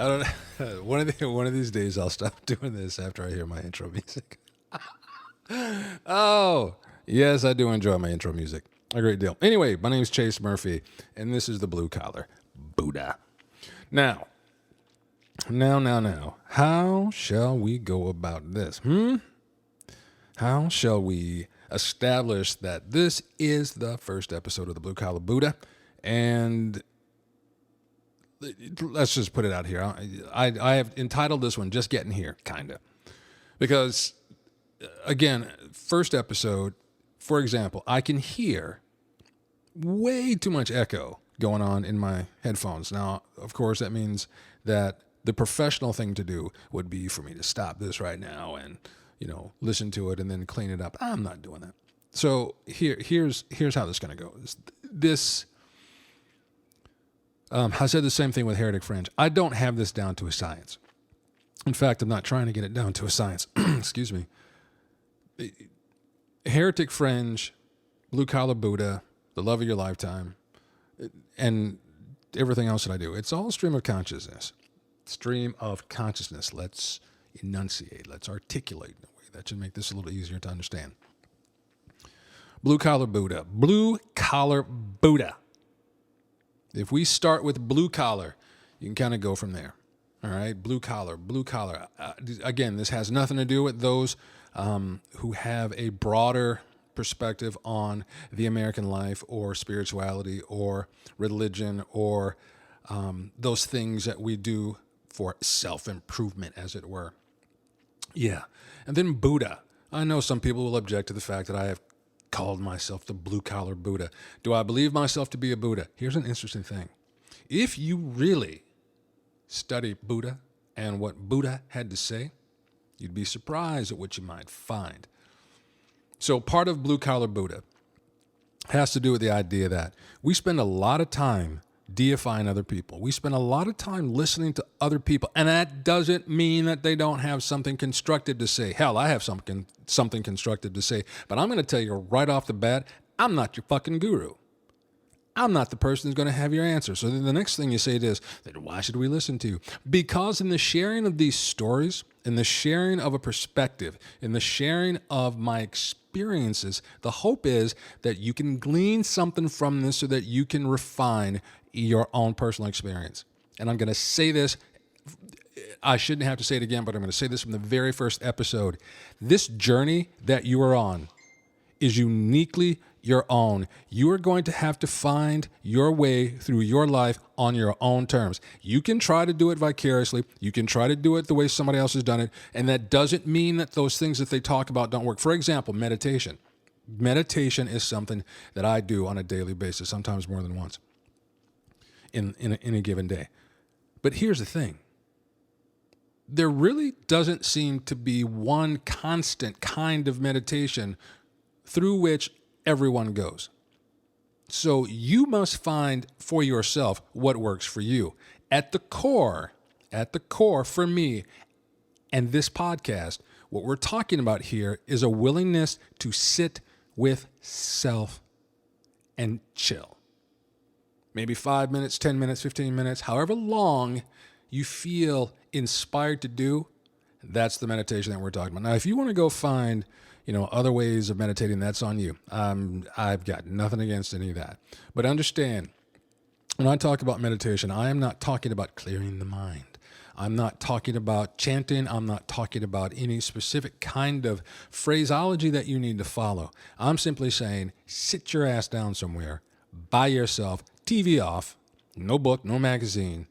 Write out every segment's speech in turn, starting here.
don't. One of these days, I'll stop doing this after I hear my intro music. Oh, yes, I do enjoy my intro music a great deal. Anyway, my name is Chase Murphy, and this is the Blue Collar Buddha. Now, how shall we go about this? How shall we establish that this is the first episode of the Blue Collar Buddha? And let's just put it out here. I have entitled this one "Just Getting Here," kind of, because again, first episode, for example, I can hear way too much echo going on in my headphones. Now, of course, that means that the professional thing to do would be for me to stop this right now and, listen to it and then clean it up. I'm not doing that. So here's how this is going to go. This, I said the same thing with Heretic Fringe. I don't have this down to a science. In fact, I'm not trying to get it down to a science. Excuse me. Heretic Fringe, Blue Collar Buddha, The Love of Your Lifetime, and everything else that I do. It's all stream of consciousness. Stream of consciousness. Let's enunciate. Let's articulate in a way that should make this a little easier to understand. Blue Collar Buddha. Blue Collar Buddha. If we start with blue collar, you can kind of go from there. All right, blue collar. Again, this has nothing to do with those who have a broader perspective on the American life or spirituality or religion or those things that we do for self-improvement, as it were. Yeah. And then Buddha. I know some people will object to the fact that I have called myself the Blue Collar Buddha. Do I believe myself to be a Buddha? Here's an interesting thing. If you really study Buddha and what Buddha had to say, you'd be surprised at what you might find. So part of Blue Collar Buddha has to do with the idea that we spend a lot of time deifying other people. We spend a lot of time listening to other people, and that doesn't mean that they don't have something constructive to say. Hell, I have something constructive to say, but I'm going to tell you right off the bat, I'm not your fucking guru. I'm not the person who's going to have your answer. So then the next thing you say is, then why should we listen to you? Because in the sharing of these stories, in the sharing of a perspective, in the sharing of my experiences, the hope is that you can glean something from this so that you can refine your own personal experience. And I'm going to say this, I shouldn't have to say it again, but I'm going to say this from the very first episode. This journey that you are on is uniquely your own. You are going to have to find your way through your life on your own terms. You can try to do it vicariously. You can try to do it the way somebody else has done it. And that doesn't mean that those things that they talk about don't work. For example, meditation. Meditation is something that I do on a daily basis, sometimes more than once in a given day. But here's the thing. There really doesn't seem to be one constant kind of meditation through which everyone goes. So you must find for yourself what works for you. At the core for me and this podcast, what we're talking about here is a willingness to sit with self and chill. Maybe 5 minutes, 10 minutes, 15 minutes, however long you feel inspired to do, that's the meditation that we're talking about. Now, if you want to go find other ways of meditating, that's on you. I've got nothing against any of that. But understand, when I talk about meditation, I am not talking about clearing the mind. I'm not talking about chanting. I'm not talking about any specific kind of phraseology that you need to follow. I'm simply saying, sit your ass down somewhere by yourself, TV off, no book, no magazine,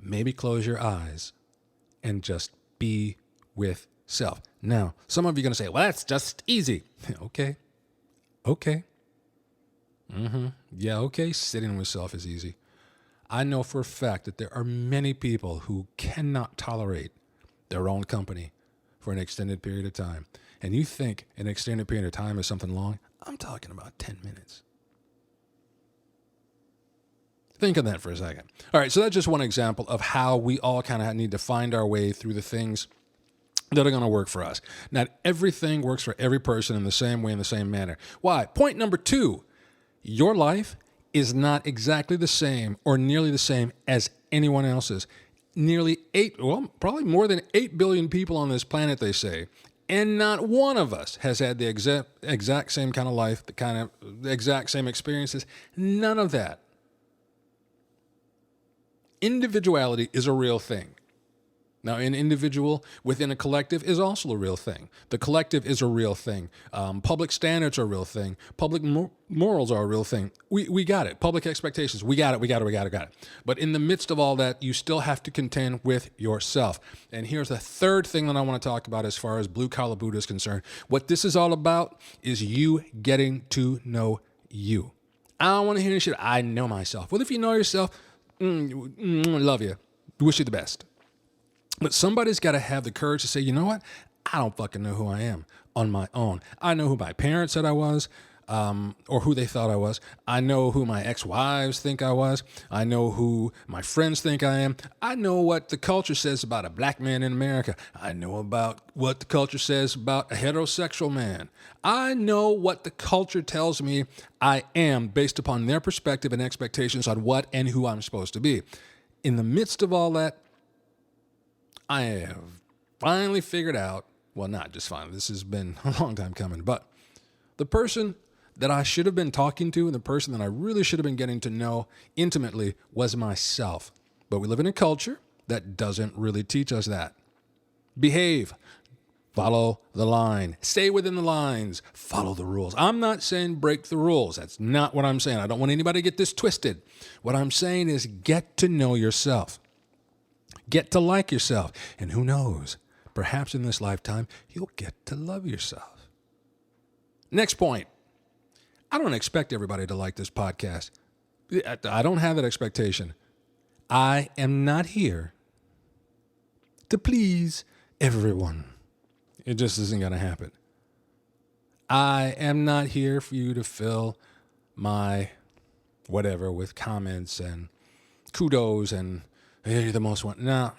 maybe close your eyes and just be with self. Now, some of you are going to say, well, that's just easy. Okay. Yeah, okay, sitting with self is easy. I know for a fact that there are many people who cannot tolerate their own company for an extended period of time. And you think an extended period of time is something long? I'm talking about 10 minutes. Think on that for a second. All right, so that's just one example of how we all kind of need to find our way through the things that are going to work for us. Not everything works for every person in the same way, in the same manner. Why? Point number 2, your life is not exactly the same or nearly the same as anyone else's. nearly probably more than 8 billion people on this planet, they say. And not one of us has had the exact same kind of life, the exact same experiences. None of that. Individuality is a real thing. Now, an individual within a collective is also a real thing. The collective is a real thing. Public standards are a real thing. Public morals are a real thing. We got it. Public expectations, we got it. But in the midst of all that, you still have to contend with yourself. And here's the third thing that I want to talk about as far as Blue Collar Buddha is concerned. What this is all about is you getting to know you. I don't want to hear this shit. I know myself. Well, if you know yourself, love you. Wish you the best. But somebody's got to have the courage to say, you know what? I don't fucking know who I am on my own. I know who my parents said I was, or who they thought I was. I know who my ex-wives think I was. I know who my friends think I am. I know what the culture says about a black man in America. I know about what the culture says about a heterosexual man. I know what the culture tells me I am based upon their perspective and expectations on what and who I'm supposed to be. In the midst of all that, I have finally figured out, well, not just finally, this has been a long time coming, but the person that I should have been talking to and the person that I really should have been getting to know intimately was myself. But we live in a culture that doesn't really teach us that. Behave. Follow the line. Stay within the lines. Follow the rules. I'm not saying break the rules. That's not what I'm saying. I don't want anybody to get this twisted. What I'm saying is get to know yourself. Get to like yourself. And who knows, perhaps in this lifetime, you'll get to love yourself. Next point. I don't expect everybody to like this podcast. I don't have that expectation. I am not here to please everyone. It just isn't going to happen. I am not here for you to fill my whatever with comments and kudos and hey, you're the most one. No.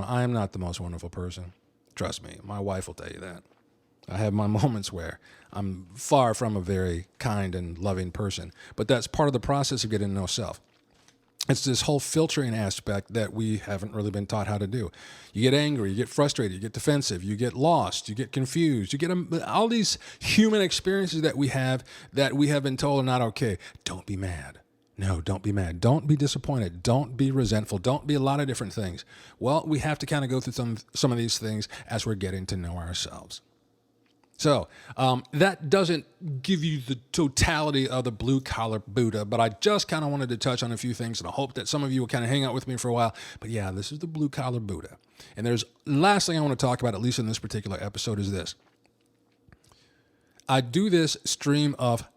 I am not the most wonderful person. Trust me. My wife will tell you that. I have my moments where I'm far from a very kind and loving person. But that's part of the process of getting to know self. It's this whole filtering aspect that we haven't really been taught how to do. You get angry, you get frustrated, you get defensive, you get lost, you get confused, you get all these human experiences that we have been told are not okay. Don't be mad. No, don't be mad. Don't be disappointed. Don't be resentful. Don't be a lot of different things. Well, we have to kind of go through some of these things as we're getting to know ourselves. So that doesn't give you the totality of the Blue Collar Buddha, but I just kind of wanted to touch on a few things, and I hope that some of you will kind of hang out with me for a while. But yeah, this is the Blue Collar Buddha. And last thing I want to talk about, at least in this particular episode, is this. I do this stream of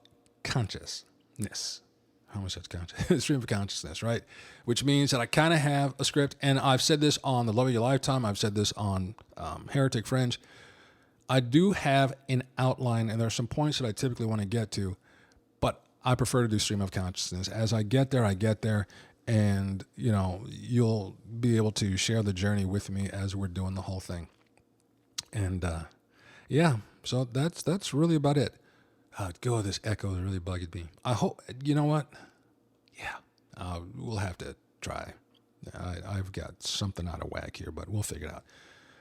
consciousness. How much that's conscious? Stream of consciousness, right? Which means that I kind of have a script, and I've said this on The Love of Your Lifetime. I've said this on Heretic Fringe. I do have an outline, and there are some points that I typically want to get to, but I prefer to do stream of consciousness. As I get there, and you'll be able to share the journey with me as we're doing the whole thing. And so that's really about it. Go, this echo is really bugging me. I hope, you know what? Yeah, we'll have to try. I've got something out of whack here, but we'll figure it out.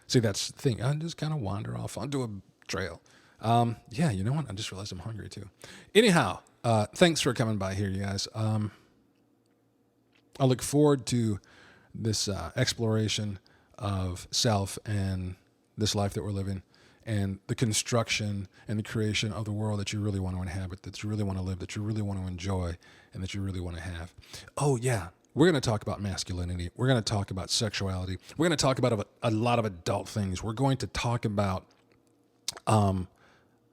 See, that's the thing. I just kind of wander off onto a trail. You know what? I just realized I'm hungry too. Anyhow, thanks for coming by here, you guys. I look forward to this exploration of self and this life that we're living, and the construction and the creation of the world that you really want to inhabit, that you really want to live, that you really want to enjoy, and that you really want to have. Oh, yeah. We're going to talk about masculinity. We're going to talk about sexuality. We're going to talk about a lot of adult things. We're going to talk about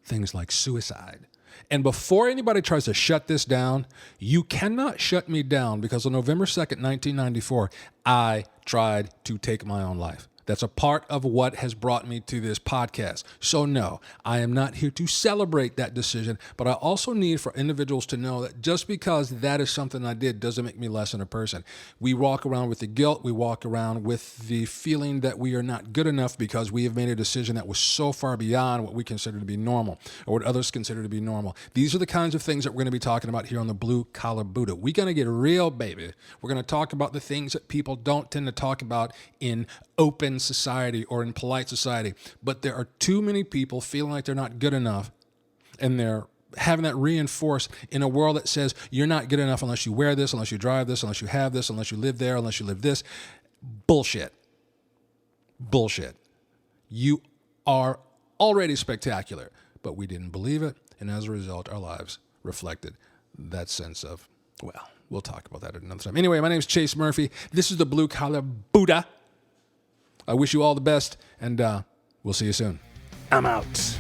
things like suicide. And before anybody tries to shut this down, you cannot shut me down, because on November 2nd, 1994, I tried to take my own life. That's a part of what has brought me to this podcast. So no, I am not here to celebrate that decision, but I also need for individuals to know that just because that is something I did doesn't make me less than a person. We walk around with the guilt. We walk around with the feeling that we are not good enough because we have made a decision that was so far beyond what we consider to be normal or what others consider to be normal. These are the kinds of things that we're going to be talking about here on the Blue Collar Buddha. We're going to get real, baby. We're going to talk about the things that people don't tend to talk about in open society or in polite society. But there are too many people feeling like they're not good enough, and they're having that reinforced in a world that says you're not good enough unless you wear this, unless you drive this, unless you have this, unless you live there, unless you live this. Bullshit. You are already spectacular, but we didn't believe it, and as a result, our lives reflected that sense of, well, we'll talk about that at another time. Anyway, my name is Chase Murphy. This is the Blue Collar Buddha. I wish you all the best, and we'll see you soon. I'm out.